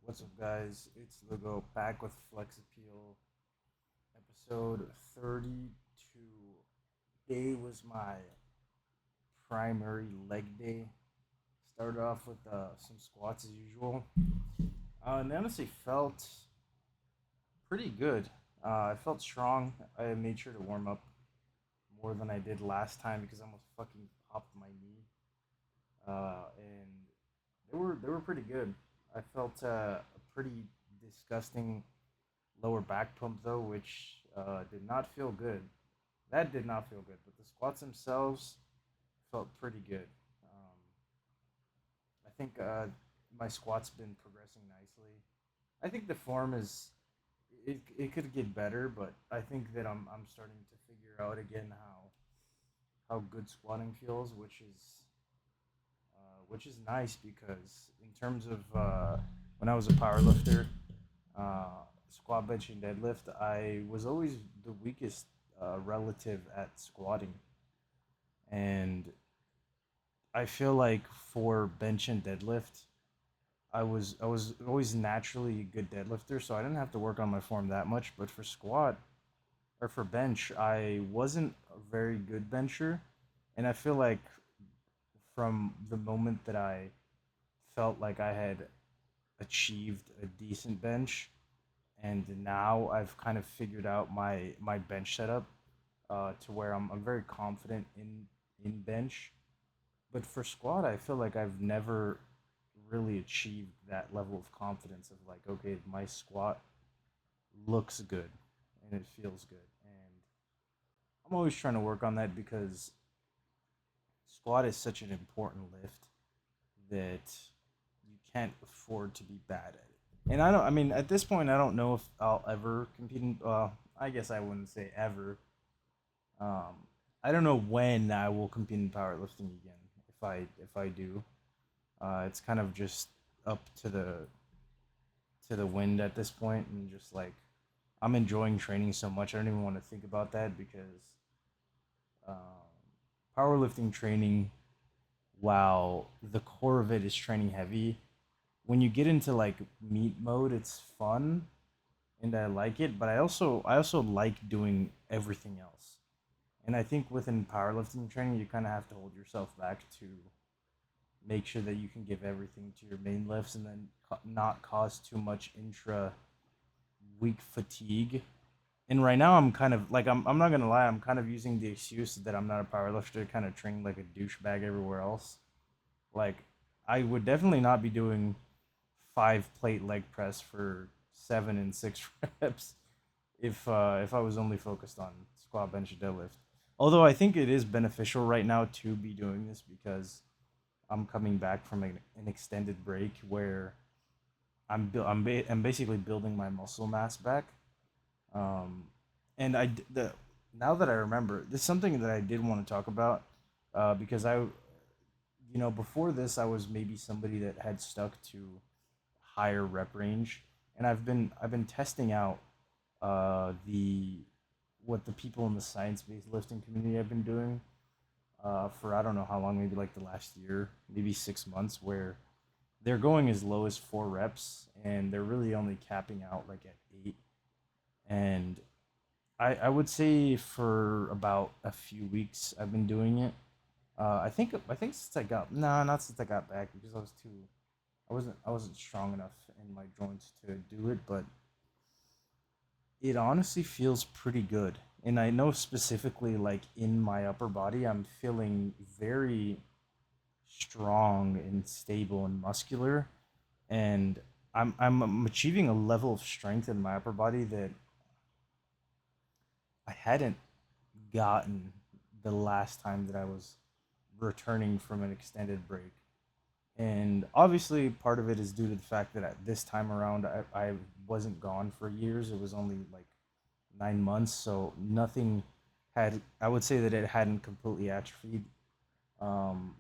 What's up, guys? It's Lugo back with Flex Appeal, episode 32. Today was my primary leg day. Started off with some squats as usual. And they honestly felt pretty good. I felt strong. I made sure to warm up more than I did last time because I almost fucking popped my knee. And they were pretty good. I felt a pretty disgusting lower back pump though, which did not feel good. That did not feel good, but the squats themselves felt pretty good. I think my squats been progressing nicely. I think the form is it could get better, but I think that I'm starting to figure out again how good squatting feels, which is nice because in terms of when I was a power lifter, squat, bench, and deadlift, I was always the weakest relative at squatting, and I feel like for bench and deadlift, I was always naturally a good deadlifter, so I didn't have to work on my form that much. But for squat or for bench, I wasn't a very good bencher, and I feel like from the moment that I felt like I had achieved a decent bench, and now I've kind of figured out my bench setup to where I'm very confident in bench. But for squat, I feel like I've never really achieved that level of confidence of like, okay, my squat looks good and it feels good. And I'm always trying to work on that because squat is such an important lift that you can't afford to be bad at it. And I mean, at this point, I don't know if I'll ever compete in, I guess I wouldn't say ever. Um, I don't know when I will compete in powerlifting again. If I do, it's kind of just up to the wind at this point, and just like I'm enjoying training so much, I don't even want to think about that because um, powerlifting training, while the core of it is training heavy, when you get into like meat mode, it's fun and I like it, but I also like doing everything else. And I think within powerlifting training, you kind of have to hold yourself back to make sure that you can give everything to your main lifts and then not cause too much intra week fatigue. And right now, I'm kind of like I'm not gonna lie, I'm kind of using the excuse that I'm not a powerlifter, kind of train like a douchebag everywhere else. Like I would definitely not be doing 5 plate leg press for 7 and 6 reps if I was only focused on squat, bench, and deadlift. Although I think it is beneficial right now to be doing this because I'm coming back from an extended break where I'm basically building my muscle mass back. Um, and the now that I remember, this is something that I did want to talk about because before this I was maybe somebody that had stuck to higher rep range, and I've been testing out the what the people in the science based lifting community have been doing for I don't know how long, maybe like the last year, maybe 6 months, where they're going as low as 4 reps and they're really only capping out like at 8. And I would say for about a few weeks I've been doing it. I think since I got not since I got back because I wasn't strong enough in my joints to do it, but it honestly feels pretty good. And I know specifically like in my upper body I'm feeling very strong and stable and muscular, and I'm achieving a level of strength in my upper body that I hadn't gotten the last time that I was returning from an extended break. And obviously, part of it is due to the fact that at this time around, I wasn't gone for years. It was only like 9 months. So nothing I would say that it hadn't completely atrophied.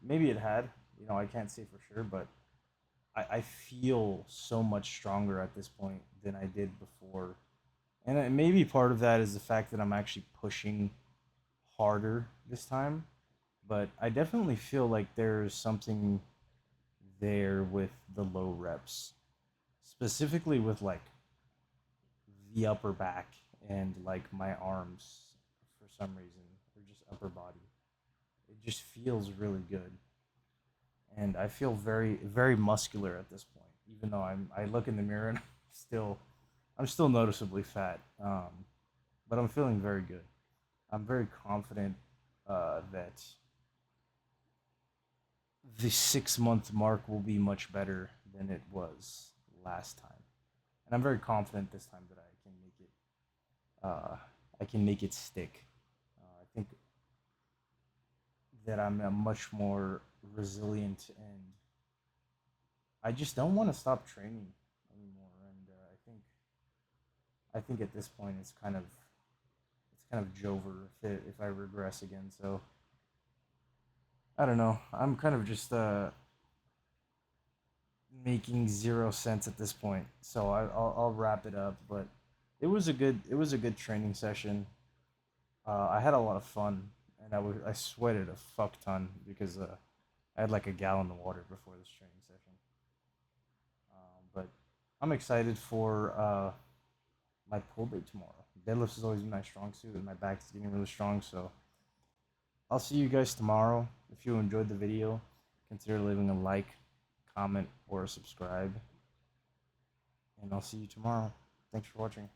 Maybe it had, I can't say for sure, but I feel so much stronger at this point than I did before. And maybe part of that is the fact that I'm actually pushing harder this time, but I definitely feel like there's something there with the low reps, specifically with like the upper back and like my arms for some reason, or just upper body. It just feels really good, and I feel very muscular at this point. Even though I look in the mirror and still I'm still noticeably fat, but I'm feeling very good. I'm very confident that the 6 month mark will be much better than it was last time, and I'm very confident this time that I can make it. I can make it stick. I think that I'm a much more resilient, and I just don't want to stop training anymore. And I think at this point it's kind of jover if I regress again. So I don't know. I'm kind of just making zero sense at this point. So I'll wrap it up. But it was a good training session. I had a lot of fun, and I sweated a fuck ton because I had like a gallon of water before this training session. But I'm excited for my pull day tomorrow. Deadlifts has always been my strong suit, and my back is getting really strong. So I'll see you guys tomorrow. If you enjoyed the video, consider leaving a like, comment, or subscribe. And I'll see you tomorrow. Thanks for watching.